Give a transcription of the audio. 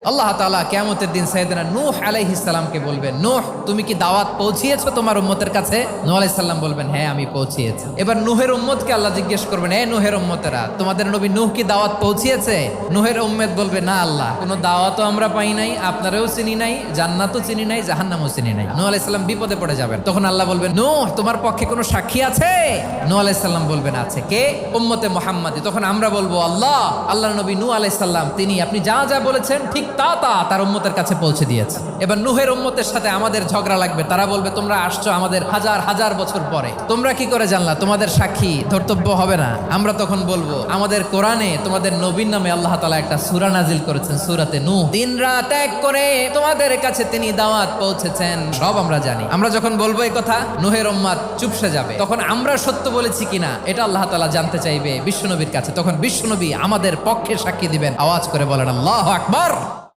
আল্লাহ তাআলা কিয়ামতের দিন সাইয়েদনা নূহ আলাইহিস সালামকে বলবেন, নূহ তুমি কি দাওয়াত পৌঁছিয়েছো তোমার উম্মতের কাছে? নূহ আলাইহিস সালাম বলবেন, হ্যাঁ আমি পৌঁছিয়েছি। এবার নূহের উম্মতকে আল্লাহ জিজ্ঞেস করবেন, হে নূহের উম্মতেরা, তোমাদের নবী নূহ কি দাওয়াত পৌঁছিয়েছে? নূহের উম্মত বলবে, না আল্লাহ, কোনো দাওয়াতও আমরা পাই নাই, আপনারাও চিনি নাই, জান্নাতও চিনি নাই, জাহান্নামও চিনি নাই। নূহ আলাইহিস সালাম বিপদে পড়ে যাবেন। তখন আল্লাহ বলবেন, নূহ তোমার পক্ষে কোনো সাক্ষী আছে? নূহ আলাইহিস সালাম বলবেন, আছে। কে? উম্মতে মুহাম্মাদি। তখন আমরা বলবো, আল্লাহর নবী নূহ আলাইহিস সালাম তিনি আপনি যা যা বলেছেন ঠিক তা তার উম্মতের কাছে পৌঁছে দিয়েছে। এবার নূহের উম্মতের সাথে আমাদের ঝগড়া লাগবে। তারা বলবে, তোমরা আসছো আমাদের হাজার হাজার বছর পরে, তোমরা কি করে জানলা? তোমাদের সাক্ষী ধর্তব্য হবে না? আমরা তখন বলবো, আমাদের কোরআনে তোমাদের নবীর নামে আল্লাহ তাআলা একটা সূরা নাজিল করেছেন, সূরাতে নূহ। দিন রাত এক করে তোমাদের কাছে তিনি দাওয়াত পৌঁছেছেন, সব আমরা জানি। আমরা যখন বলবো এই কথা, নূহের উম্মত চুপসে যাবে। তখন আমরা সত্য বলেছি কিনা এটা আল্লাহ তাআলা জানতে চাইবে বিশ্বনবীর কাছে। তখন বিশ্বনবী আমাদের পক্ষে সাক্ষী দিবেন। আওয়াজ করে বলেন আল্লাহু আকবার।